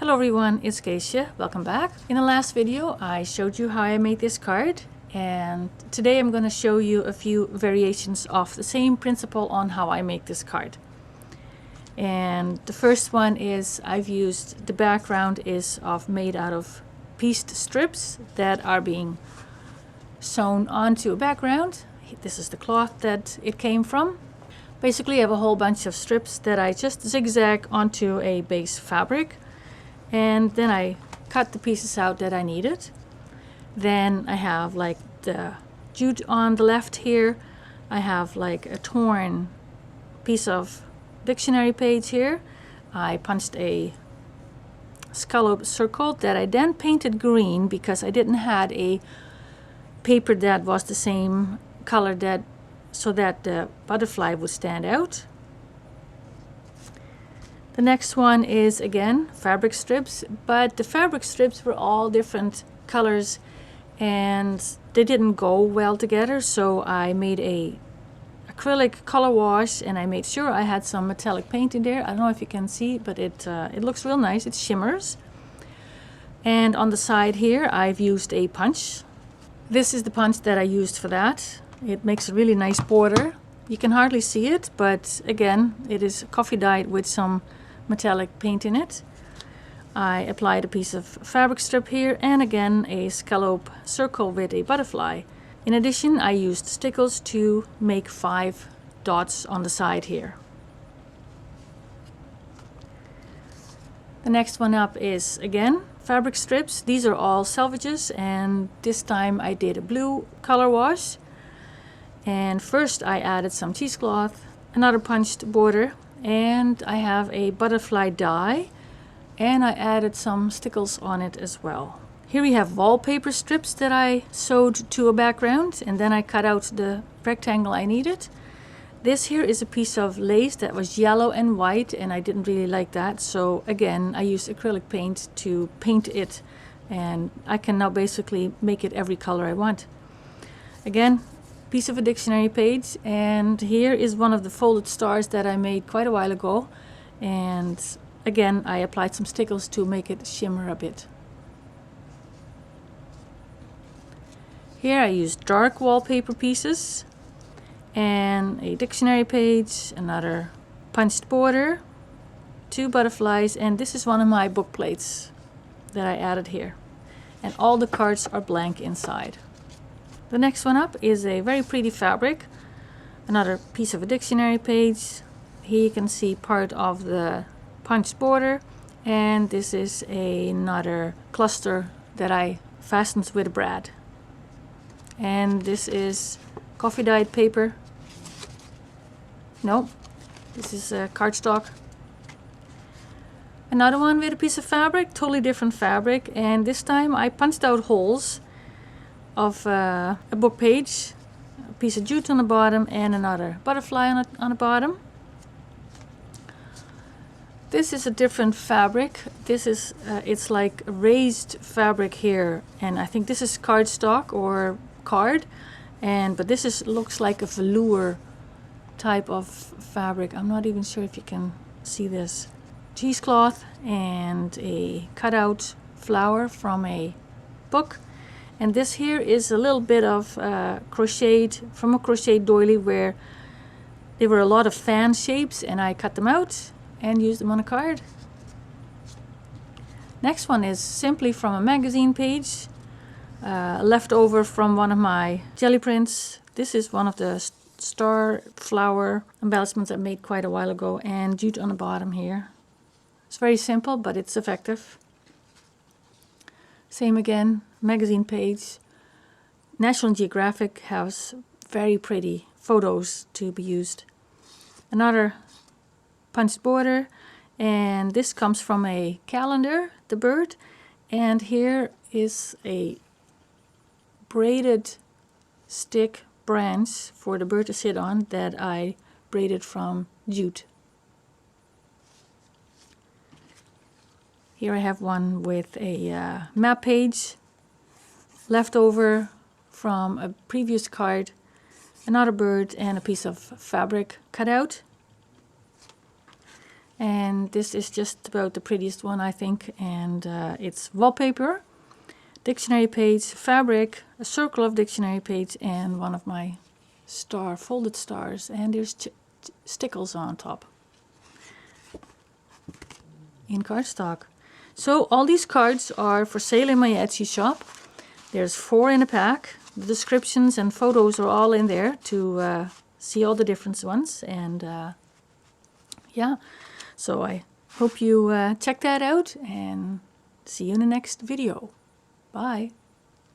Hello everyone, it's Keesje. Welcome back. In the last video I showed you how I made this card, and today I'm going to show you a few variations of the same principle on how I make this card. And the first one is I've used, the background is made out of pieced strips that are being sewn onto a background. This is the cloth that it came from. Basically I have a whole bunch of strips that I just zigzag onto a base fabric. And then I cut the pieces out that I needed. Then I have like the jute on the left here. I have like a torn piece of dictionary page here. I punched a scallop circle that I then painted green because I didn't have a paper that was the same color so that the butterfly would stand out. The next one is again fabric strips, but the fabric strips were all different colors and they didn't go well together, so I made a acrylic color wash and I made sure I had some metallic paint in there. I don't know if you can see, but it looks real nice. It shimmers. And on the side here I've used a punch. This is the punch that I used for that. It makes a really nice border. You can hardly see it, but again it is coffee dyed with some metallic paint in it. I applied a piece of fabric strip here and again a scallop circle with a butterfly. In addition, I used stickles to make 5 dots on the side here. The next one up is again fabric strips. These are all selvages, and this time I did a blue color wash. And first I added some cheesecloth, another punched border, and I have a butterfly die, and I added some stickles on it as well. Here we have wallpaper strips that I sewed to a background, and then I cut out the rectangle I needed. This here is a piece of lace that was yellow and white, and I didn't really like that, so again I used acrylic paint to paint it, and I can now basically make it every color I want. Again, piece of a dictionary page, and here is one of the folded stars that I made quite a while ago, and again I applied some stickles to make it shimmer a bit. Here I used dark wallpaper pieces and a dictionary page, another punched border, 2 butterflies, and this is one of my book plates that I added here, and all the cards are blank inside. The next one up is a very pretty fabric, another piece of a dictionary page. Here you can see part of the punched border, and this is another cluster that I fastened with a brad. And this is coffee dyed paper. No, this is cardstock. Another one with a piece of fabric, totally different fabric, and this time I punched out holes of a book page, a piece of jute on the bottom, and another butterfly on the bottom. This is a different fabric. This is it's like raised fabric here, and I think this is cardstock or card, but this looks like a velour type of fabric. I'm not even sure if you can see this. Cheesecloth and a cutout flower from a book. And this here is a little bit of crocheted from a crochet doily where there were a lot of fan shapes, and I cut them out and used them on a card. Next one is simply from a magazine page, left over from one of my jelly prints. This is one of the star flower embellishments I made quite a while ago, and jute on the bottom here. It's very simple, but it's effective. Same again, magazine page. National Geographic has very pretty photos to be used. Another punched border, and this comes from a calendar, the bird, and here is a braided stick branch for the bird to sit on that I braided from jute. Here I have one with a map page left over from a previous card, another bird, and a piece of fabric cut out. And this is just about the prettiest one, I think. And it's wallpaper, dictionary page, fabric, a circle of dictionary page, and one of my folded stars. And there's stickles on top in cardstock. So all these cards are for sale in my Etsy shop. There's 4 in a pack. The descriptions and photos are all in there to see all the different ones. And yeah, so I hope you check that out and see you in the next video. Bye.